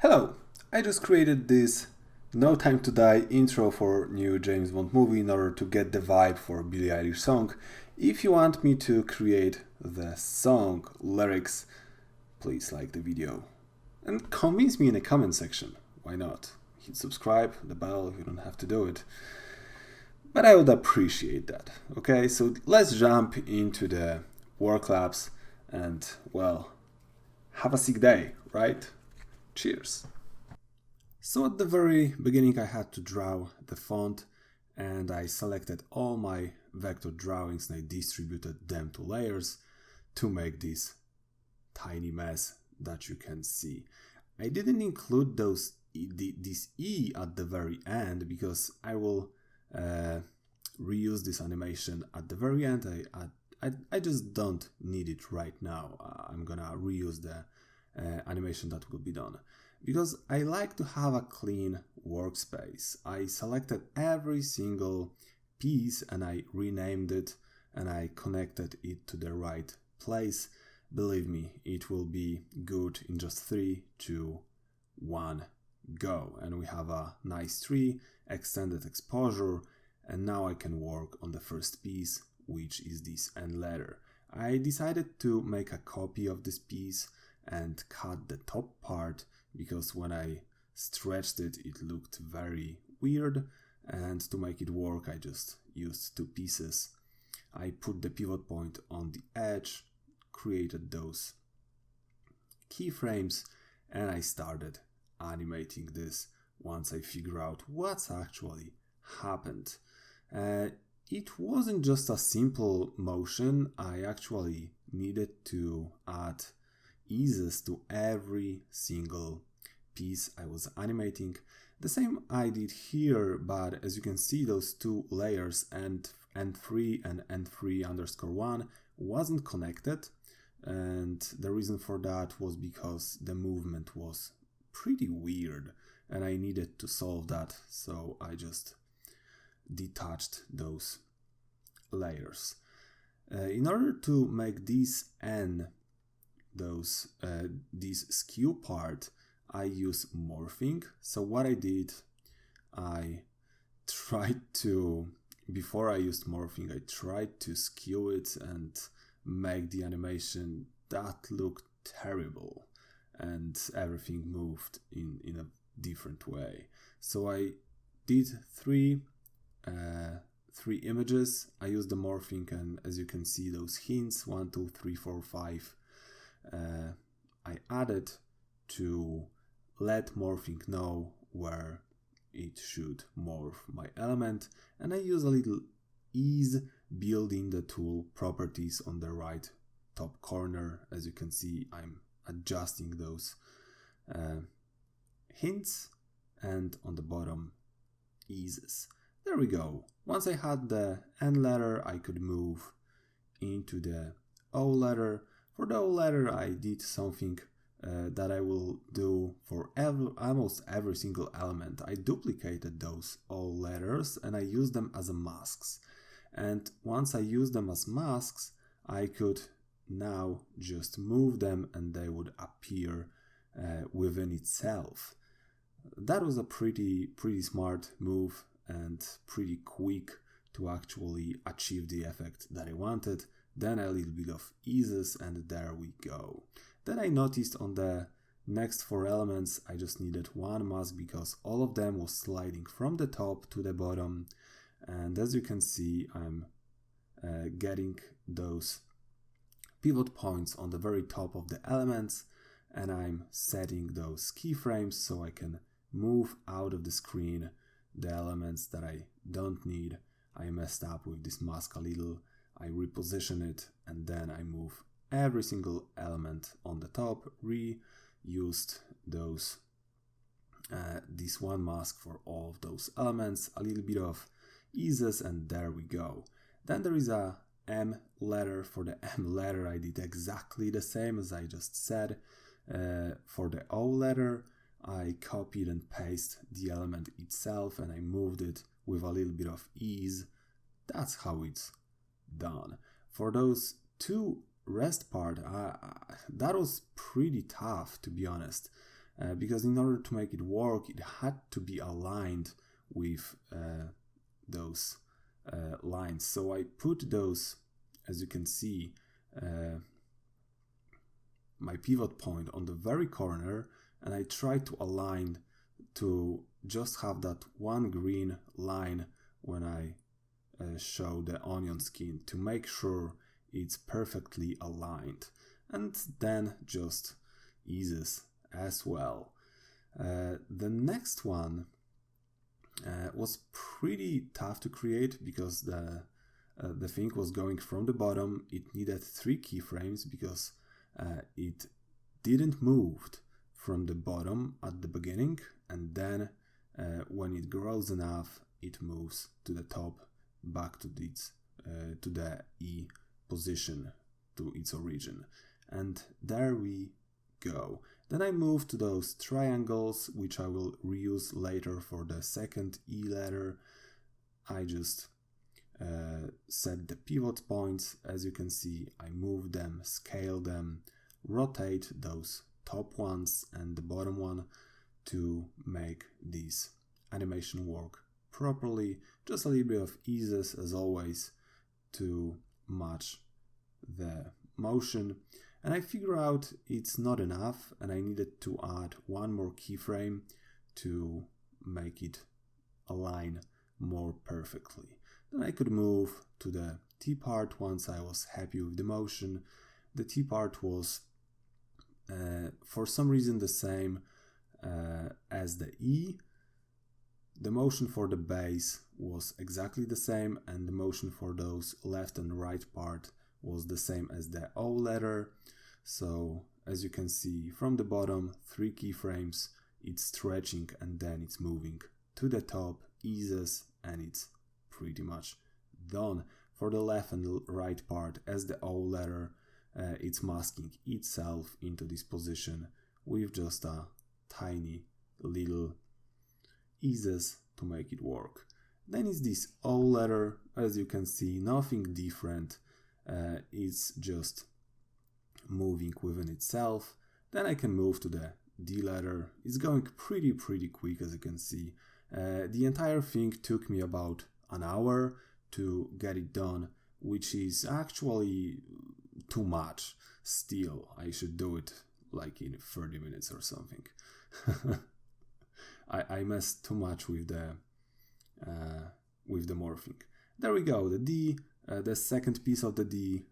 Hello, I just created this No Time to Die intro for new James Bond movie in order to get the vibe for Billie Eilish song. If you want me to create the song lyrics, please like the video. And convince me in the comment section. Why not? Hit subscribe, the bell, you don't have to do it. But I would appreciate that. Okay, so let's jump into the worklapse and, well, have a sick day, right? Cheers. So at the very beginning I had to draw the font and I selected all my vector drawings and I distributed them to layers to make this tiny mess that you can see. I didn't include this E at the very end because I will reuse this animation at the very end. I just don't need it right now. I'm gonna reuse the animation that will be done because I like to have a clean workspace. I selected every single piece and I renamed it and I connected it to the right place. Believe me, it will be good in just 3, 2, 1, go. And we have a nice tree, extended exposure, and now I can work on the first piece, which is this end letter. I decided to make a copy of this piece and cut the top part because when I stretched it, it looked very weird, and to make it work I just used 2 pieces. I put the pivot point on the edge, created those keyframes, and I started animating this once I figure out what's actually happened. It wasn't just a simple motion. I actually needed to add eases to every single piece I was animating. The same I did here, but as you can see, those 2 layers, N3 and N3_1, wasn't connected, and the reason for that was because the movement was pretty weird and I needed to solve that, so I just detached those layers. In order to make this this skew part, I use morphing. So what I did, before I used morphing, I tried to skew it and make the animation that looked terrible and everything moved in a different way. So I did three images. I used the morphing, and as you can see, those hints 1, 2, 3, 4, 5 I added to let morphing know where it should morph my element, and I use a little ease building the tool properties on the right top corner. As you can see, I'm adjusting those hints, and on the bottom eases. There we go. Once I had the N letter, I could move into the O letter. For the O letter, I did something that I will do for almost every single element. I duplicated those O letters and I used them as masks. And once I used them as masks, I could now just move them and they would appear within itself. That was a pretty smart move and pretty quick to actually achieve the effect that I wanted. Then a little bit of eases and there we go. Then I noticed on the next 4 elements I just needed 1 mask because all of them was sliding from the top to the bottom, and as you can see I'm getting those pivot points on the very top of the elements, and I'm setting those keyframes so I can move out of the screen the elements that I don't need. I messed up with this mask a little. I reposition it and then I move every single element on the top, reused those this 1 mask for all of those elements, a little bit of eases, and there we go. Then there is a M letter. For the M letter I did exactly the same as I just said. For the O letter I copied and pasted the element itself and I moved it with a little bit of ease. That's how it's done. For those 2 rest part, that was pretty tough, to be honest. because in order to make it work, it had to be aligned with those lines. So I put those, as you can see, my pivot point on the very corner, and I try to align to just have that one green line when I show the onion skin to make sure it's perfectly aligned, and then just eases as well. The next one was pretty tough to create because the thing was going from the bottom. It needed 3 keyframes because it didn't move from the bottom at the beginning, and then when it grows enough, it moves to the top, back to the E position, to its origin. And there we go. Then I move to those triangles, which I will reuse later for the second E letter. I just set the pivot points. As you can see, I move them, scale them, rotate those top ones and the bottom one to make this animation work properly. Just a little bit of eases as always to match the motion. And I figure out it's not enough and I needed to add one more keyframe to make it align more perfectly. Then I could move to the T part once I was happy with the motion. The T part was for some reason the same as the E. The motion for the base was exactly the same, and the motion for those left and right part was the same as the O letter. So as you can see from the bottom, 3 keyframes, it's stretching and then it's moving to the top, eases, and it's pretty much done. For the left and right part, as the O letter, it's masking itself into this position with just a tiny little eases to make it work. Then is this O letter. As you can see, nothing different, it's just moving within itself. Then I can move to the D letter. It's going pretty quick, as you can see. The entire thing took me about an hour to get it done, which is actually too much. Still, I should do it like in 30 minutes or something. I messed too much with the morphing. There we go. The D, the second piece of the D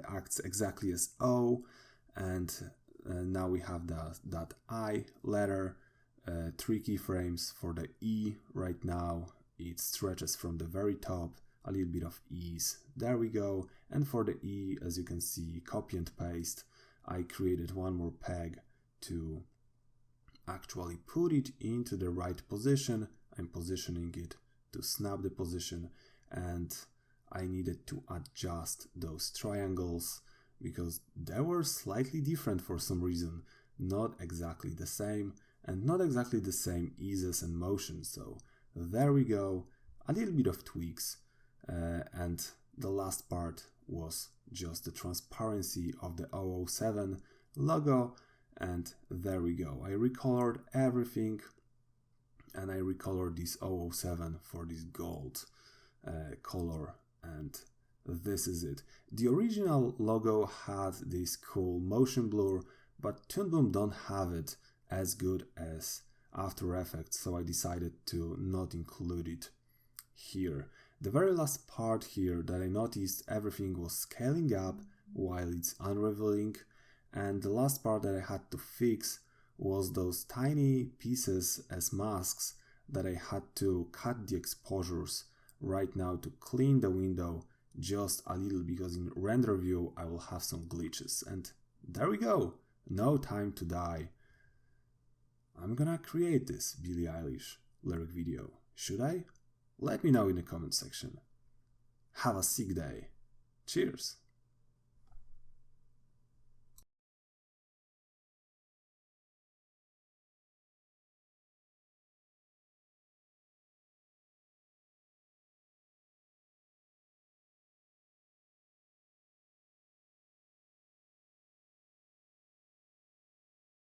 acts exactly as O, and now we have that I letter. 3 keyframes for the E. Right now it stretches from the very top, a little bit of ease. There we go. And for the E, as you can see, copy and paste. I created one more peg to actually put it into the right position. I'm positioning it to snap the position, and I needed to adjust those triangles because they were slightly different for some reason, not exactly the same, and not exactly the same eases and motions. So there we go, a little bit of tweaks, and the last part was just the transparency of the 007 logo. And there we go. I recolored everything, and I recolored this 007 for this gold color, and this is it. The original logo had this cool motion blur, but Toon Boom don't have it as good as After Effects, so I decided to not include it here. The very last part here that I noticed, everything was scaling up while it's unraveling. And the last part that I had to fix was those tiny pieces as masks that I had to cut the exposures right now to clean the window just a little, because in render view I will have some glitches. And there we go, No Time to Die. I'm gonna create this Billie Eilish lyric video. Should I? Let me know in the comment section. Have a sick day. Cheers!